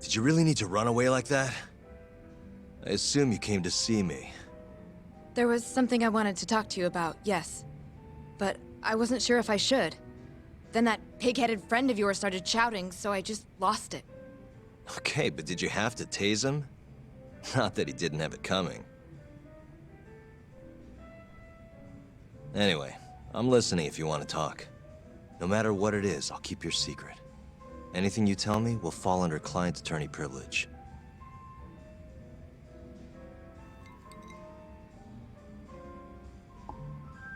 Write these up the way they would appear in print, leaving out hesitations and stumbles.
Did you really need to run away like that? I assume you came to see me. There was something I wanted to talk to you about, yes. But I wasn't sure if I should. Then that pig-headed friend of yours started shouting, so I just lost it. Okay, but did you have to tase him? Not that he didn't have it coming. Anyway, I'm listening if you want to talk. No matter what it is, I'll keep your secret. Anything you tell me will fall under client attorney privilege.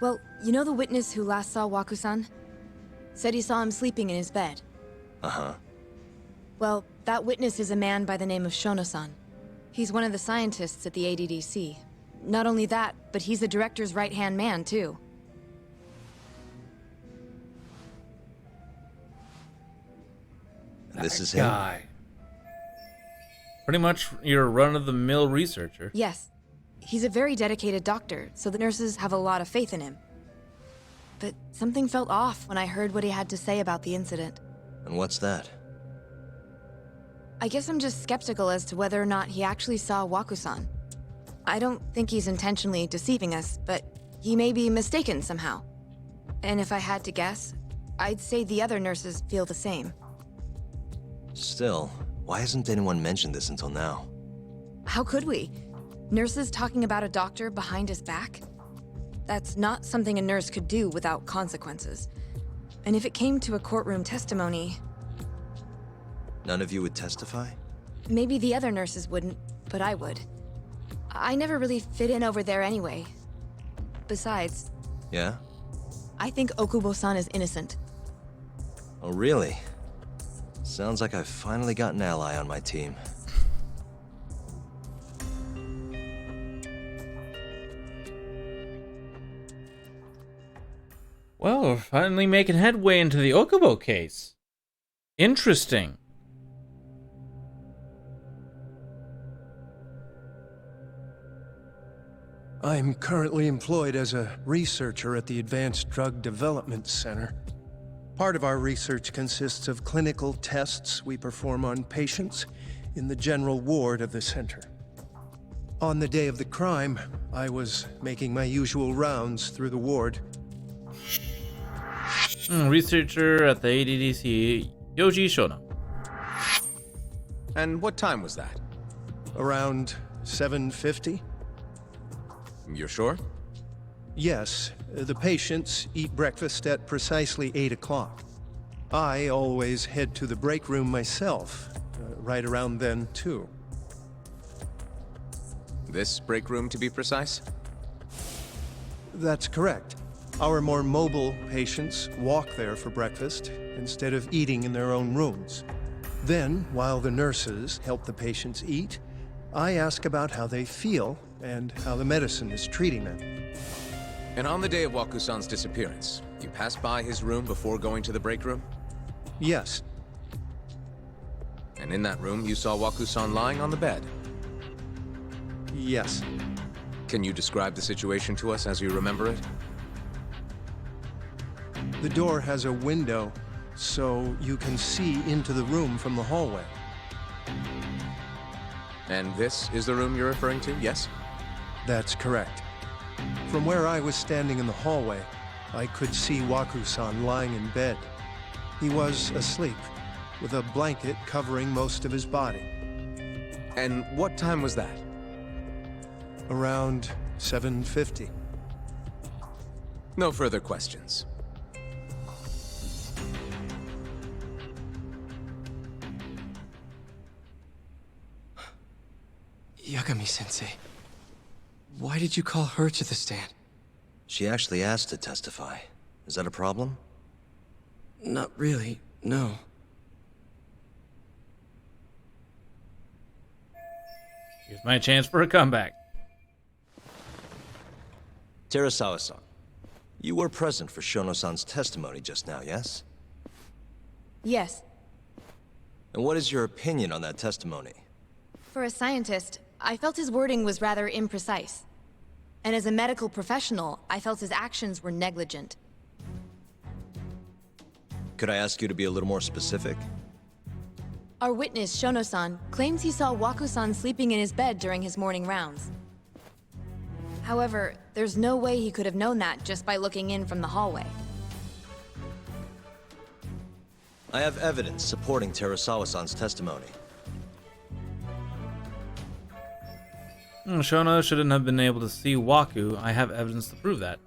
Well, you know the witness who last saw Waku-san? Said he saw him sleeping in his bed. Uh-huh. Well, that witness is a man by the name of Shono-san. He's one of the scientists at the ADDC. Not only that, but he's the director's right-hand man, too. This is him? Guy. Pretty much your run-of-the-mill researcher. Yes. He's a very dedicated doctor, so the nurses have a lot of faith in him. But something felt off when I heard what he had to say about the incident. And what's that? I guess I'm just skeptical as to whether or not he actually saw Waku-san. I don't think he's intentionally deceiving us, but he may be mistaken somehow. And if I had to guess, I'd say the other nurses feel the same. Still, why hasn't anyone mentioned this until now? How could we? Nurses talking about a doctor behind his back? That's not something a nurse could do without consequences. And if it came to a courtroom testimony... None of you would testify? Maybe the other nurses wouldn't, but I would. I never really fit in over there anyway. Besides... Yeah? I think Okubo-san is innocent. Oh, really? Sounds like I've finally got an ally on my team. Well, we're finally making headway into the Okubo case. Interesting. I'm currently employed as a researcher at the Advanced Drug Development Center. Part of our research consists of clinical tests we perform on patients in the general ward of the center. On the day of the crime, I was making my usual rounds through the ward. Researcher at the ADDC, Yoji Shono. And what time was that? Around 7:50? You're sure? Yes, the patients eat breakfast at precisely 8 o'clock. I always head to the break room myself, right around then, too. This break room, to be precise? That's correct. Our more mobile patients walk there for breakfast instead of eating in their own rooms. Then, while the nurses help the patients eat, I ask about how they feel and how the medicine is treating them. And on the day of Waku-san's disappearance, you passed by his room before going to the break room? Yes, And in that room, you saw Waku-san lying on the bed. yes. Can you describe the situation to us as you remember it? The door has a window, so you can see into the room from the hallway. And this is the room you're referring to, yes? That's correct. From where I was standing in the hallway, I could see Waku-san lying in bed. He was asleep, with a blanket covering most of his body. And what time was that? Around 7:50. No further questions. Yagami-sensei, why did you call her to the stand? She actually asked to testify. Is that a problem? Not really, no. Here's my chance for a comeback. Terasawa-san, you were present for Shono-san's testimony just now, yes? Yes. And what is your opinion on that testimony? For a scientist, I felt his wording was rather imprecise. And as a medical professional, I felt his actions were negligent. Could I ask you to be a little more specific? Our witness, Shono-san, claims he saw Waku-san sleeping in his bed during his morning rounds. However, there's no way he could have known that just by looking in from the hallway. I have evidence supporting Terasawa-san's testimony. Shono shouldn't have been able to see Waku. I have evidence to prove that.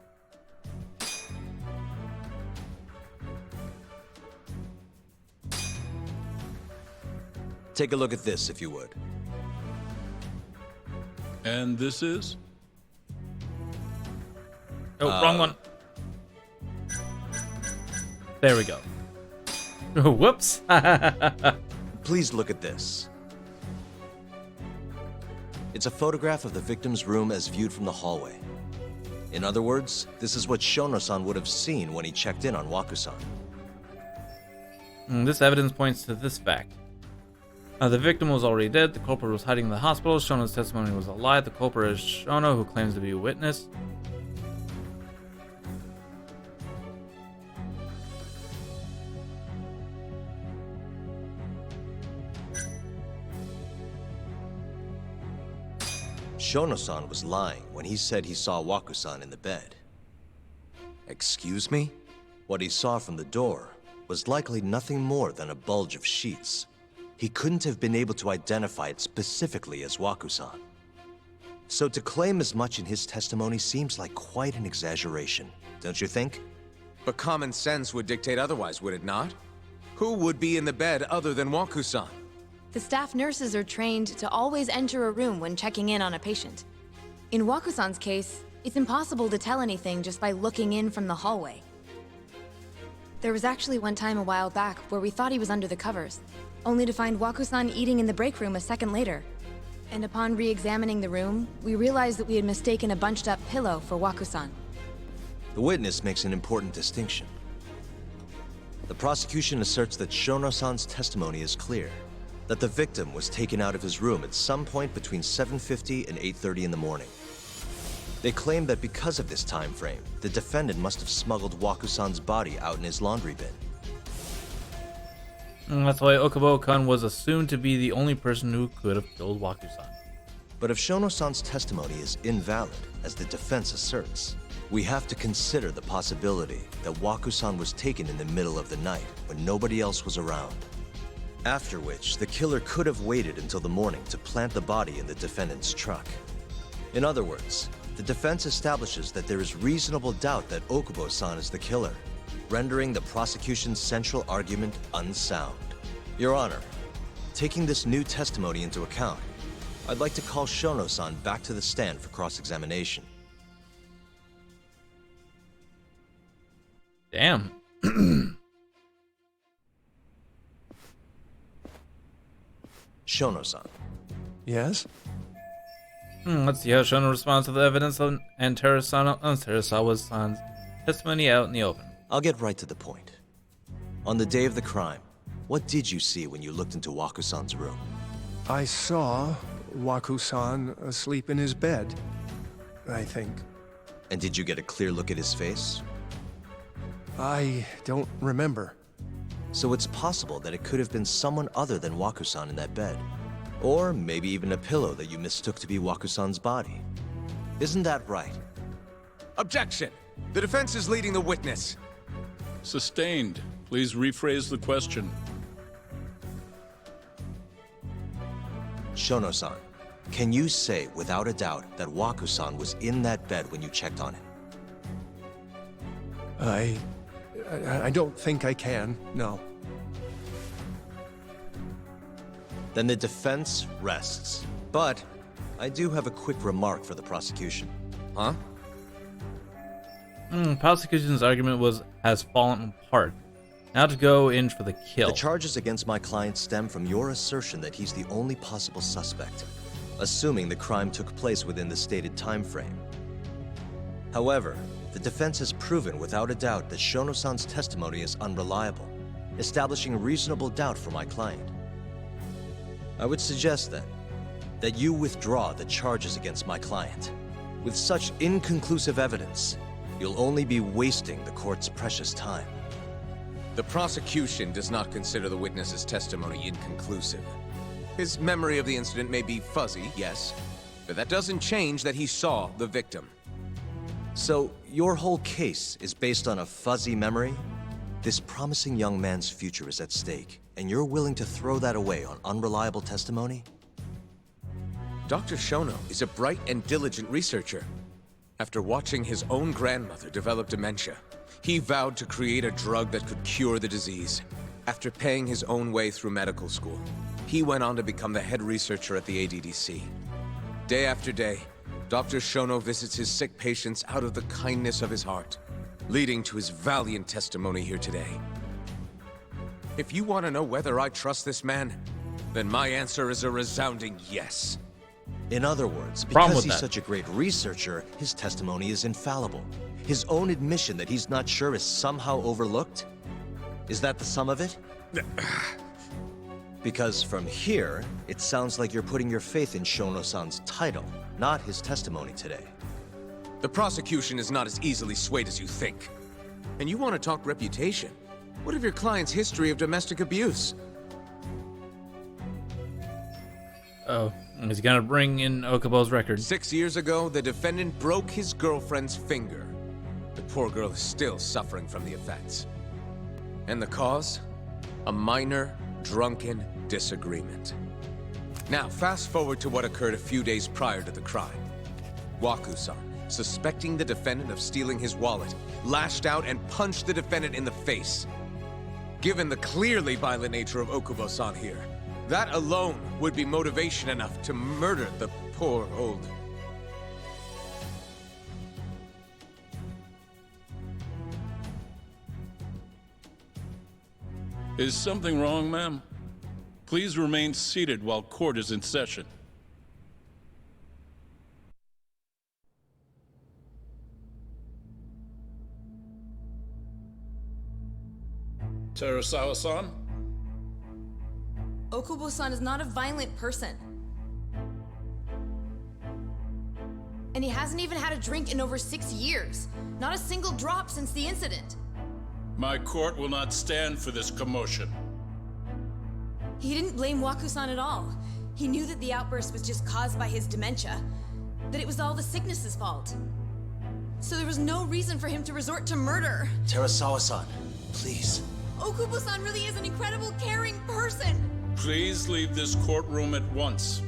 Take a look at this, if you would. And this is? Oh, wrong one. There we go. Whoops. Please look at this. It's a photograph of the victim's room as viewed from the hallway. In other words, this is what Shono-san would have seen when he checked in on Waku-san. This evidence points to this fact. The victim was already dead, the culprit was hiding in the hospital, Shono's testimony was a lie, the culprit is Shono, who claims to be a witness. Shono-san was lying when he said he saw Waku-san in the bed. Excuse me? What he saw from the door was likely nothing more than a bulge of sheets. He couldn't have been able to identify it specifically as Waku-san. So to claim as much in his testimony seems like quite an exaggeration, don't you think? But common sense would dictate otherwise, would it not? Who would be in the bed other than Waku-san? The staff nurses are trained to always enter a room when checking in on a patient. In Waku-san's case, it's impossible to tell anything just by looking in from the hallway. There was actually one time a while back where we thought he was under the covers, only to find Waku-san eating in the break room a second later. And upon re-examining the room, we realized that we had mistaken a bunched-up pillow for Waku-san. The witness makes an important distinction. The prosecution asserts that Shono-san's testimony is clear, that the victim was taken out of his room at some point between 7:50 and 8:30 in the morning. They claim that because of this time frame, the defendant must have smuggled Waku-san's body out in his laundry bin. That's why Okubo-kun was assumed to be the only person who could have killed Waku-san. But if Shono-san's testimony is invalid, as the defense asserts, we have to consider the possibility that Waku-san was taken in the middle of the night when nobody else was around. After which, the killer could have waited until the morning to plant the body in the defendant's truck. In other words, the defense establishes that there is reasonable doubt that Okubo-san is the killer, rendering the prosecution's central argument unsound. Your Honor, taking this new testimony into account, I'd like to call Shono-san back to the stand for cross-examination. Damn. Shono-san. Yes? Let's see how Shono responds to the evidence and Terasawa's testimony out in the open. I'll get right to the point. On the day of the crime, what did you see when you looked into Waku-san's room? I saw Waku-san asleep in his bed, I think. And did you get a clear look at his face? I don't remember. So it's possible that it could have been someone other than Waku-san in that bed. Or maybe even a pillow that you mistook to be Waku-san's body. Isn't that right? Objection! The defense is leading the witness. Sustained. Please rephrase the question. Shono-san, can you say without a doubt that Waku-san was in that bed when you checked on him? I don't think I can, no. Then the defense rests. But I do have a quick remark for the prosecution. Huh? Prosecution's argument has fallen apart. Now to go in for the kill. The charges against my client stem from your assertion that he's the only possible suspect, assuming the crime took place within the stated time frame. However, the defense has proven without a doubt that Shono-san's testimony is unreliable, establishing reasonable doubt for my client. I would suggest then that you withdraw the charges against my client. With such inconclusive evidence, you'll only be wasting the court's precious time. The prosecution does not consider the witness's testimony inconclusive. His memory of the incident may be fuzzy, yes, but that doesn't change that he saw the victim. So, your whole case is based on a fuzzy memory? This promising young man's future is at stake, and you're willing to throw that away on unreliable testimony? Dr. Shono is a bright and diligent researcher. After watching his own grandmother develop dementia, he vowed to create a drug that could cure the disease. After paying his own way through medical school, he went on to become the head researcher at the ADDC. Day after day, Dr. Shono visits his sick patients out of the kindness of his heart, leading to his valiant testimony here today. If you want to know whether I trust this man, then my answer is a resounding yes. In other words, Problem because with he's that. such a great researcher, his testimony is infallible. His own admission that he's not sure is somehow overlooked? Is that the sum of it? Because from here, it sounds like you're putting your faith in Shono-san's title, not his testimony today. The prosecution is not as easily swayed as you think. And you want to talk reputation? What of your client's history of domestic abuse? Oh, he's gonna bring in Okubo's record. 6 years ago, the defendant broke his girlfriend's finger. The poor girl is still suffering from the effects. And the cause? A minor, drunken disagreement. Now, fast forward to what occurred a few days prior to the crime. Waku-san, suspecting the defendant of stealing his wallet, lashed out and punched the defendant in the face. Given the clearly violent nature of Okubo-san here, that alone would be motivation enough to murder the poor old... Is something wrong, ma'am? Please remain seated while court is in session. Terasawa-san? Okubo-san is not a violent person. And he hasn't even had a drink in over 6 years. Not a single drop since the incident. My court will not stand for this commotion. He didn't blame Waku-san at all. He knew that the outburst was just caused by his dementia, that it was all the sickness's fault. So there was no reason for him to resort to murder. Terasawa-san, please. Okubo-san really is an incredible, caring person. Please leave this courtroom at once.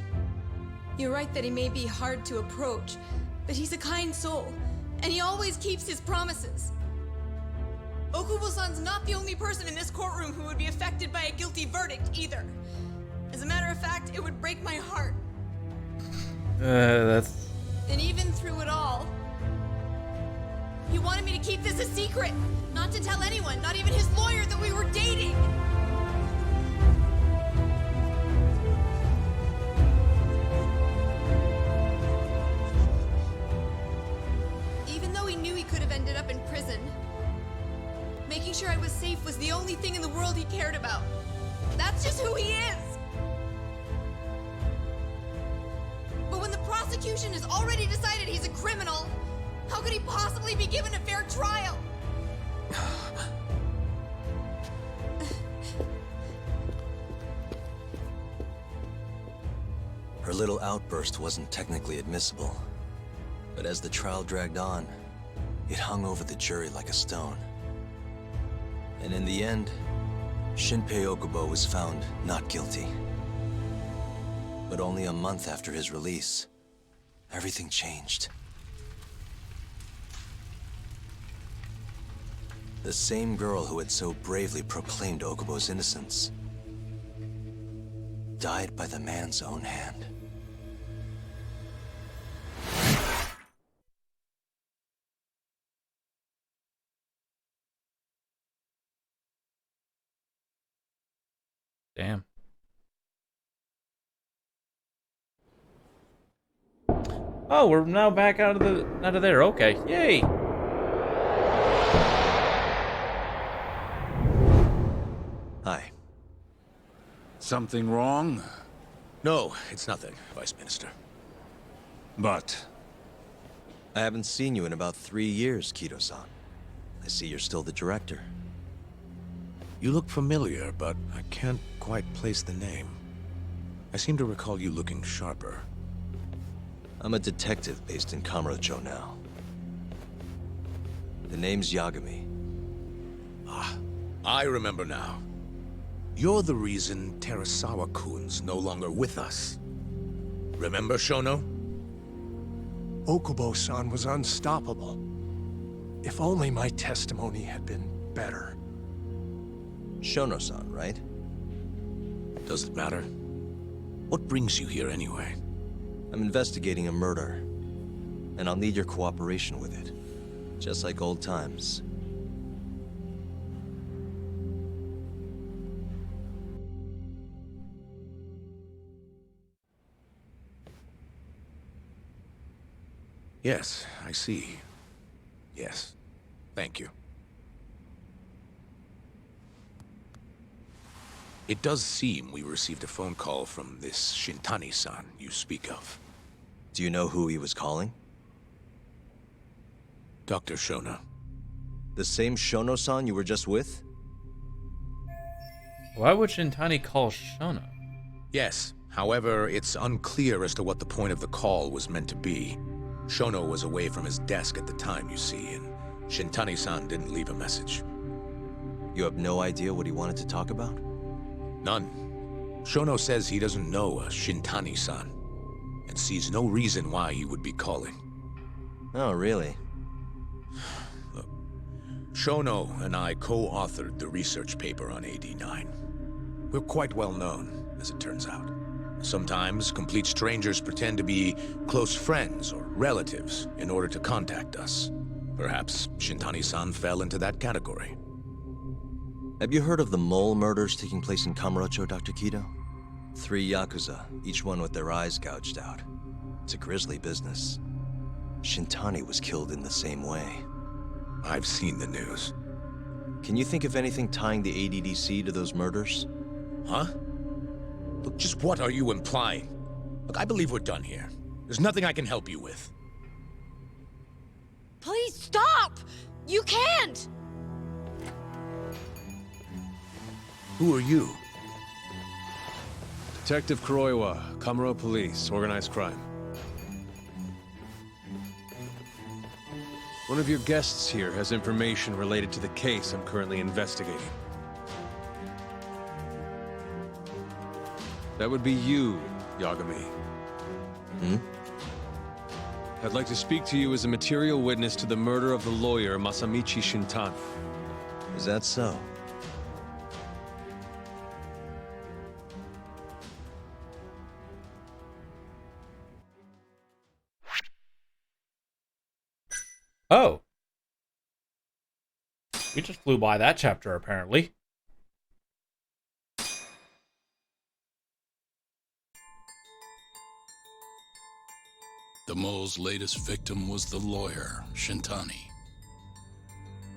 You're right that he may be hard to approach, but he's a kind soul, and he always keeps his promises. Okubo-san's not the only person in this courtroom who would be affected by a guilty verdict, either. As a matter of fact, it would break my heart. That's... And even through it all, he wanted me to keep this a secret, not to tell anyone, not even his lawyer, that we were dating. Even though he knew he could have ended up in prison, making sure I was safe was the only thing in the world he cared about. That's just who he is. But when the prosecution has already decided he's a criminal, how could he possibly be given a fair trial? Her little outburst wasn't technically admissible, but as the trial dragged on, it hung over the jury like a stone. And in the end, Shinpei Okubo was found not guilty. But only a month after his release, everything changed. The same girl who had so bravely proclaimed Okubo's innocence died by the man's own hand. Damn. Oh, we're now back out of there. Okay. Yay. Hi. Something wrong? No, it's nothing, Vice Minister. But I haven't seen you in about 3 years, Kido-san. I see you're still the director. You look familiar, but I can't quite place the name. I seem to recall you looking sharper. I'm a detective based in Kamurocho now. The name's Yagami. I remember now. You're the reason Terasawa-kun's no longer with us. Remember, Shono? Okubo-san was unstoppable. If only my testimony had been better. Shono-san, right? Does it matter? What brings you here anyway? I'm investigating a murder, and I'll need your cooperation with it. Just like old times. Yes, I see. Yes. Thank you. It does seem we received a phone call from this Shintani-san you speak of. Do you know who he was calling? Dr. Shono. The same Shono-san you were just with? Why would Shintani call Shono? Yes. However, it's unclear as to what the point of the call was meant to be. Shono was away from his desk at the time, you see, and Shintani-san didn't leave a message. You have no idea what he wanted to talk about? None. Shono says he doesn't know a Shintani-san, and sees no reason why he would be calling. Oh, really? Look, Shono and I co-authored the research paper on AD9. We're quite well known, as it turns out. Sometimes, complete strangers pretend to be close friends or relatives in order to contact us. Perhaps Shintani-san fell into that category. Have you heard of the mole murders taking place in Kamurocho, Dr. Kido? 3 Yakuza, each one with their eyes gouged out. It's a grisly business. Shintani was killed in the same way. I've seen the news. Can you think of anything tying the ADDC to those murders? Huh? Look, just what are you implying? Look, I believe we're done here. There's nothing I can help you with. Please stop! You can't! Who are you? Detective Kuroiwa, Kamuro Police, Organized Crime. One of your guests here has information related to the case I'm currently investigating. That would be you, Yagami. Hmm? I'd like to speak to you as a material witness to the murder of the lawyer Masamichi Shintani. Is that so? Oh. We just flew by that chapter, apparently. The mole's latest victim was the lawyer, Shintani.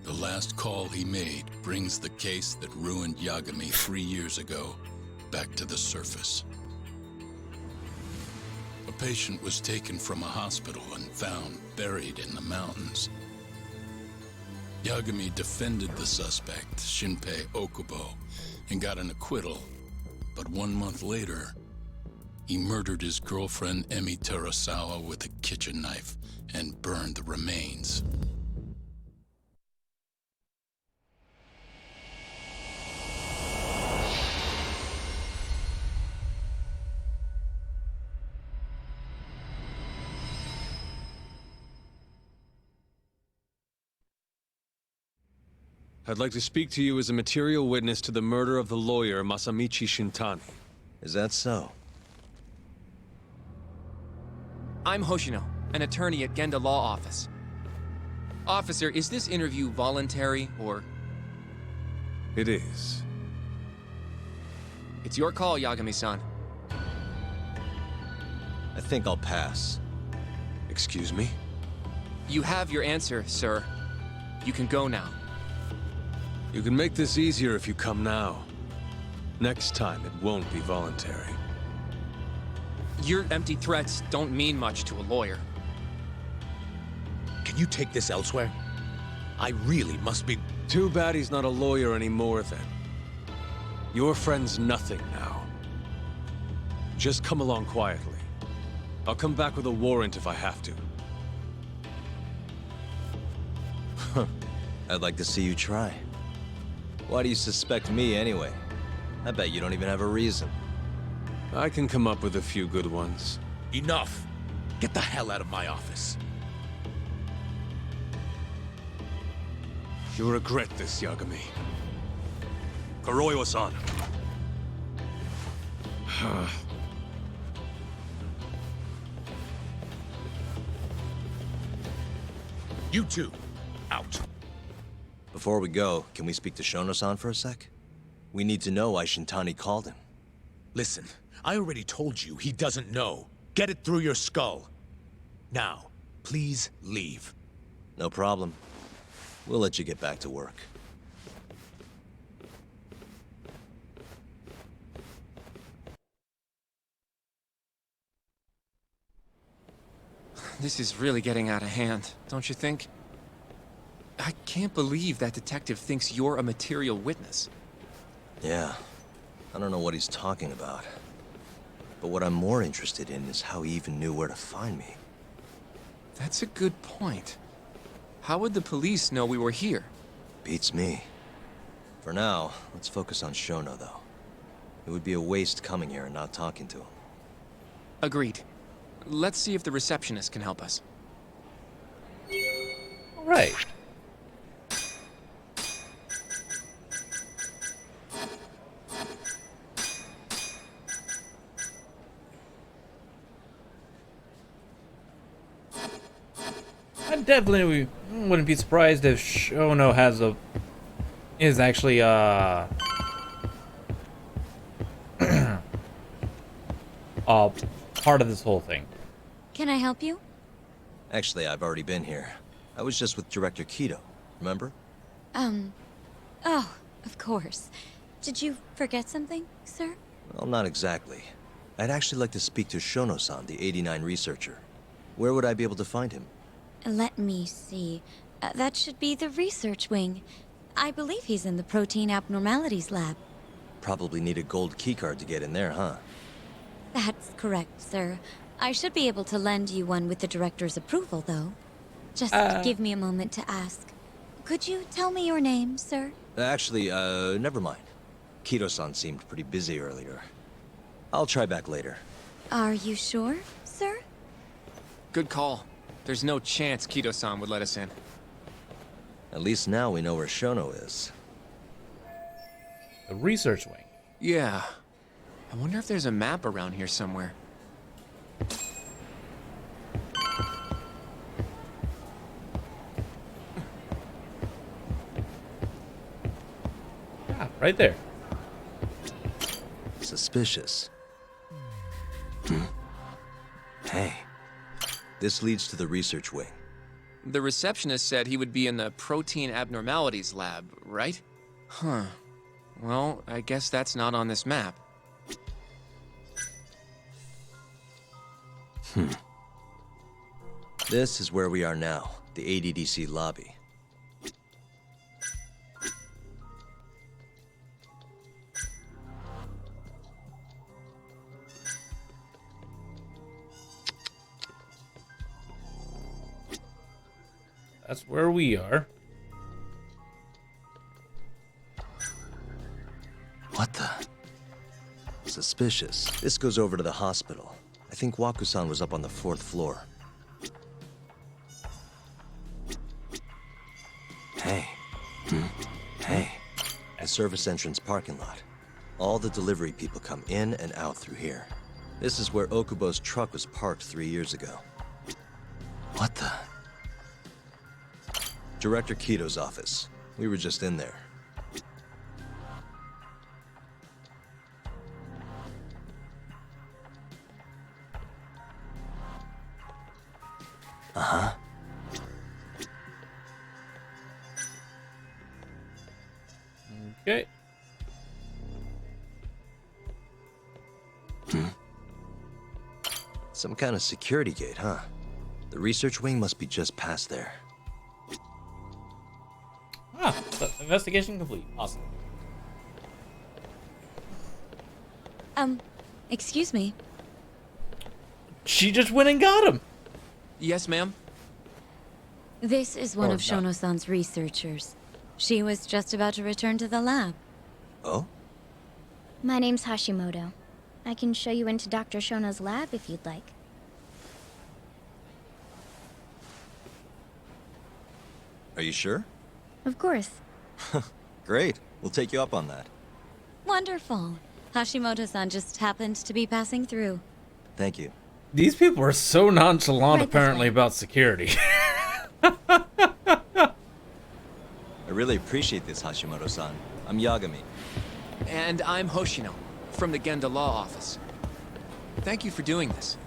The last call he made brings the case that ruined Yagami 3 years ago back to the surface. A patient was taken from a hospital and found buried in the mountains. Yagami defended the suspect, Shinpei Okubo, and got an acquittal. But 1 month later, he murdered his girlfriend Emi Terasawa with a kitchen knife and burned the remains. I'd like to speak to you as a material witness to the murder of the lawyer Masamichi Shintani. Is that so? I'm Hoshino, an attorney at Genda Law Office. Officer, is this interview voluntary, or...? It is. It's your call, Yagami-san. I think I'll pass. Excuse me? You have your answer, sir. You can go now. You can make this easier if you come now. Next time, it won't be voluntary. Your empty threats don't mean much to a lawyer. Can you take this elsewhere? I really must be... Too bad he's not a lawyer anymore, then. Your friend's nothing now. Just come along quietly. I'll come back with a warrant if I have to. I'd like to see you try. Why do you suspect me anyway? I bet you don't even have a reason. I can come up with a few good ones. Enough! Get the hell out of my office. You'll regret this, Yagami. Kuroiwa-san. You two, out. Before we go, can we speak to Shono-san for a sec? We need to know why Shintani called him. Listen, I already told you he doesn't know. Get it through your skull. Now, please leave. No problem. We'll let you get back to work. This is really getting out of hand, don't you think? I can't believe that detective thinks you're a material witness. Yeah. I don't know what he's talking about. But what I'm more interested in is how he even knew where to find me. That's a good point. How would the police know we were here? Beats me. For now, let's focus on Shono, though. It would be a waste coming here and not talking to him. Agreed. Let's see if the receptionist can help us. All right. I definitely wouldn't be surprised if Shono is actually part of this whole thing. Can I help you? Actually, I've already been here. I was just with Director Kido, remember? Oh, of course. Did you forget something, sir? Well, not exactly. I'd actually like to speak to Shono-san, the 89 researcher. Where would I be able to find him? Let me see. That should be the research wing. I believe he's in the protein abnormalities lab. Probably need a gold keycard to get in there, huh? That's correct, sir. I should be able to lend you one with the director's approval, though. Just give me a moment to ask. Could you tell me your name, sir? Actually, never mind. Kido-san seemed pretty busy earlier. I'll try back later. Are you sure, sir? Good call. There's no chance Kido-san would let us in. At least now we know where Shono is. The research wing. Yeah. I wonder if there's a map around here somewhere. Ah, right there. Suspicious. Hey. This leads to the research wing. The receptionist said he would be in the protein abnormalities lab, right? Huh. Well, I guess that's not on this map. This is where we are now, the ADDC lobby. That's where we are. What the? Suspicious. This goes over to the hospital. I think Waku-san was up on the 4th floor. Hey. Hey. The service entrance parking lot. All the delivery people come in and out through here. This is where Okubo's truck was parked 3 years ago. What the? Director Kido's office. We were just in there. Uh-huh. Okay. Some kind of security gate, huh? The research wing must be just past there. Ah, so investigation complete. Awesome. Excuse me. She just went and got him. Yes, ma'am? This is one Or of not. Shono-san's researchers. She was just about to return to the lab. Oh? My name's Hashimoto. I can show you into Dr. Shono's lab if you'd like. Are you sure? Of course. Great. We'll take you up on that. Wonderful. Hashimoto-san just happened to be passing through. Thank you. These people are so nonchalant, Right this apparently, way. about security. I really appreciate this, Hashimoto-san. I'm Yagami. And I'm Hoshino, from the Genda Law Office. Thank you for doing this.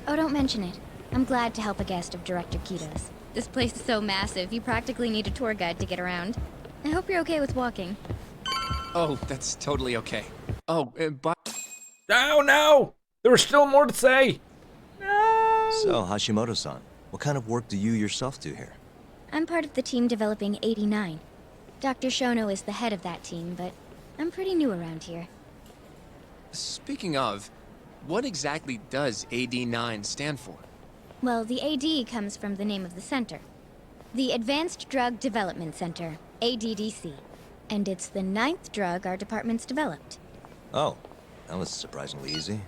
Oh, don't mention it. I'm glad to help a guest of Director Kito's. This place is so massive, you practically need a tour guide to get around. I hope you're okay with walking. Oh, that's totally okay. Oh, but Oh, no! There was still more to say. No! So, Hashimoto-san, what kind of work do you yourself do here? I'm part of the team developing 89. Dr. Shono is the head of that team, but I'm pretty new around here. speaking of, what exactly does AD9 stand for? Well, the AD comes from the name of the center. The Advanced Drug Development Center, ADDC. And it's the 9th drug our department's developed. Oh, that was surprisingly easy.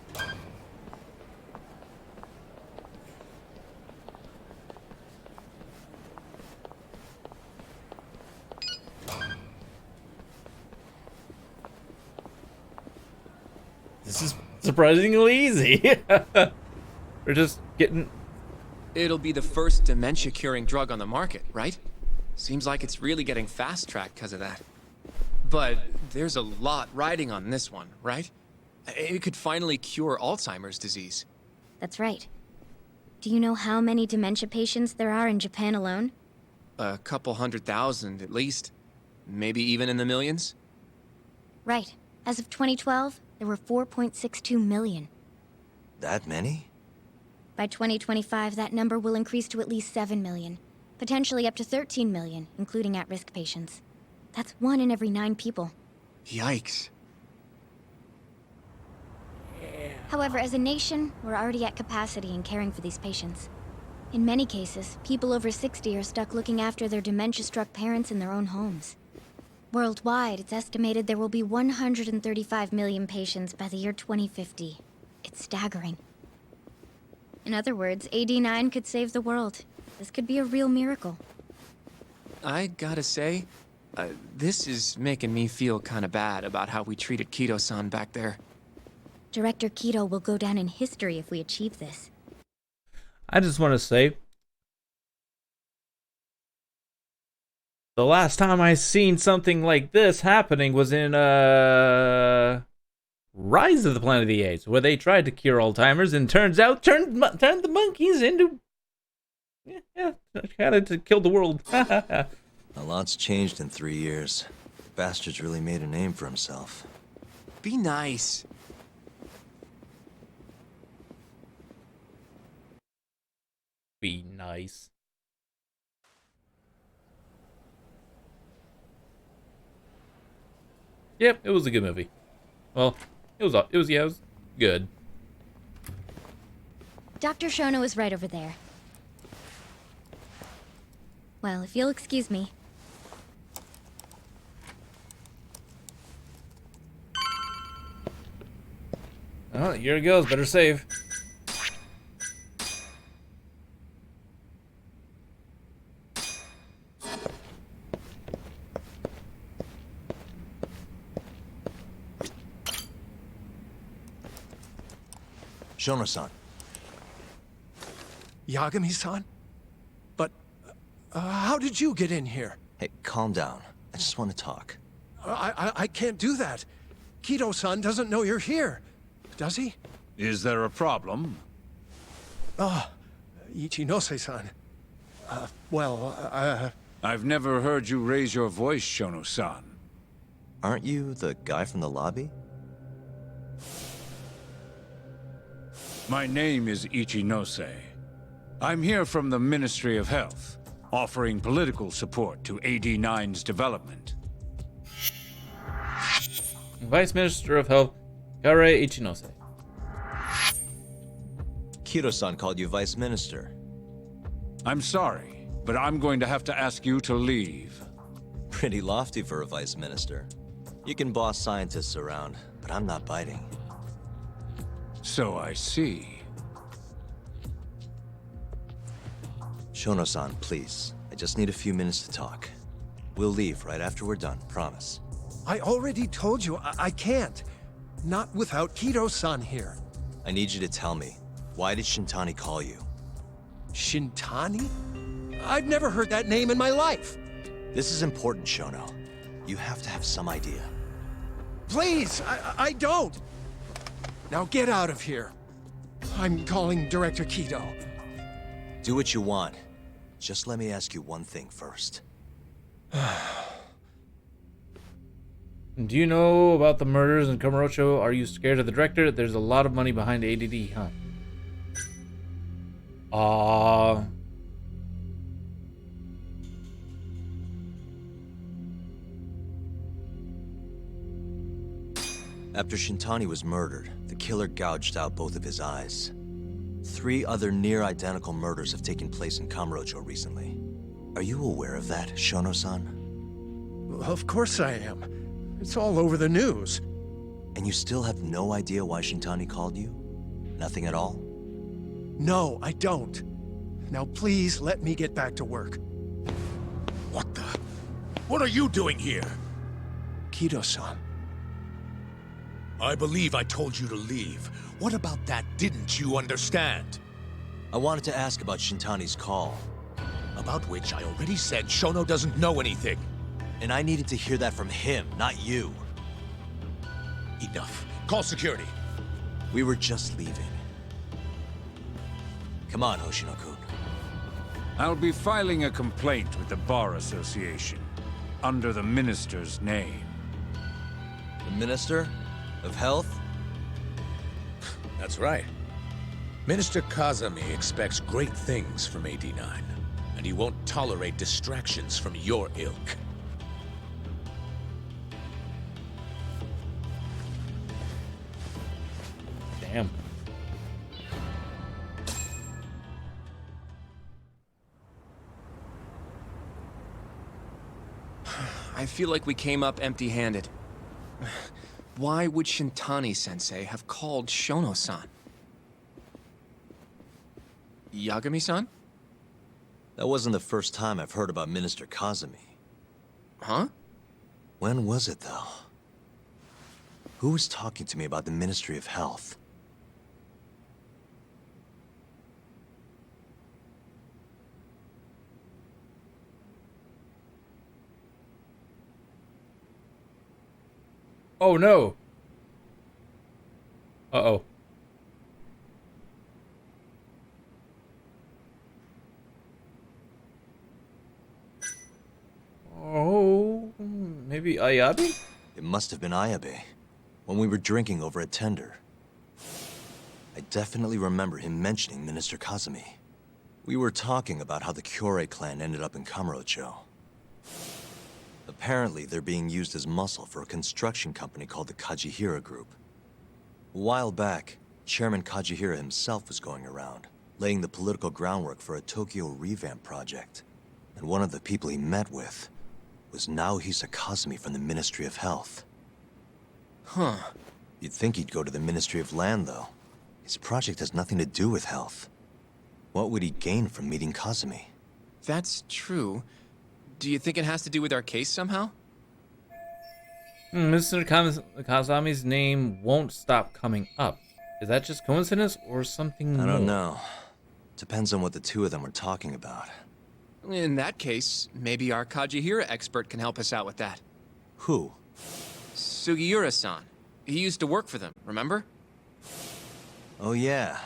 This is surprisingly easy. We're just getting... It'll be the first dementia-curing drug on the market, right? Seems like it's really getting fast-tracked because of that. But there's a lot riding on this one, right? It could finally cure Alzheimer's disease. That's right. Do you know how many dementia patients there are in Japan alone? A couple 100,000 at least. Maybe even in the millions? Right. As of 2012, there were 4.62 million. That many? By 2025, that number will increase to at least 7 million, potentially up to 13 million, including at-risk patients. That's 1 in every 9 people. Yikes. However, as a nation, we're already at capacity in caring for these patients. In many cases, people over 60 are stuck looking after their dementia-struck parents in their own homes. Worldwide, it's estimated there will be 135 million patients by the year 2050. It's staggering. In other words, AD9 could save the world. This could be a real miracle. I gotta say, this is making me feel kinda bad about how we treated Kito-san back there. Director Kito will go down in history if we achieve this. I just want to say, the last time I seen something like this happening was in Rise of the Planet of the Apes, where they tried to cure Alzheimer's and turns out turned the monkeys into kind of to kill the world. A lot's changed in 3 years. Bastard's really made a name for himself. Be nice. Be nice. Yep, it was a good movie. Well, it was good. Dr. Shono is right over there. Well, if you'll excuse me. Oh, here it goes. Better save. Shono-san, Yagami-san? But, how did you get in here? hey, calm down. I just want to talk. I can't do that. Kito-san doesn't know you're here. Does he? Is there a problem? Ichinose-san. I've never heard you raise your voice, Shono-san. Aren't you the guy from the lobby? My name is Ichinose. I'm here from the Ministry of Health, offering political support to AD9's development. Vice Minister of Health Kare Ichinose. Kiro-san called you Vice Minister. I'm sorry, but I'm going to have to ask you to leave. Pretty lofty for a Vice Minister. You can boss scientists around, but I'm not biting. So I see. Shono-san, please. I just need a few minutes to talk. We'll leave right after we're done, promise. I already told you I can't. Not without Kiro-san here. I need you to tell me, why did Shintani call you? Shintani? I've never heard that name in my life. This is important, Shono. You have to have some idea. Please, I don't. Now get out of here. I'm calling Director Kido. Do what you want. Just let me ask you one thing first. Do you know about the murders in Kamurocho? Are you scared of the director? There's a lot of money behind ADD, huh? After Shintani was murdered, the killer gouged out both of his eyes. 3 other near-identical murders have taken place in Kamurocho recently. Are you aware of that, Shono-san? Of course I am. It's all over the news. And you still have no idea why Shintani called you? Nothing at all? No, I don't. Now please let me get back to work. What the? What are you doing here? Kido-san. I believe I told you to leave. What about that didn't you understand? I wanted to ask about Shintani's call. About which I already said Shono doesn't know anything. And I needed to hear that from him, not you. Enough. Call security. We were just leaving. Come on, Hoshino-kun. I'll be filing a complaint with the Bar Association, under the Minister's name. The Minister of Health? That's right. Minister Kazami expects great things from AD9, and he won't tolerate distractions from your ilk. Damn. I feel like we came up empty-handed. Why would Shintani-sensei have called Shono-san? Yagami-san? That wasn't the first time I've heard about Minister Kazami. Huh? When was it, though? Who was talking to me about the Ministry of Health? Oh no. Uh-oh. Oh, maybe Ayabe? It must have been Ayabe, when we were drinking over at Tender. I definitely remember him mentioning Minister Kazami. We were talking about how the Kyorei clan ended up in Kamurocho. Apparently, they're being used as muscle for a construction company called the Kajihira Group. A while back, Chairman Kajihira himself was going around, laying the political groundwork for a Tokyo revamp project. And one of the people he met with was Naohisa Kazami from the Ministry of Health. Huh. You'd think he'd go to the Ministry of Land, though. His project has nothing to do with health. What would he gain from meeting Kazami? That's true. Do you think it has to do with our case somehow? Mr. Kazami's name won't stop coming up. Is that just coincidence or something more? I don't know. Depends on what the two of them are talking about. In that case, maybe our Kajihira expert can help us out with that. Who? Sugiura-san. He used to work for them, remember? Oh yeah,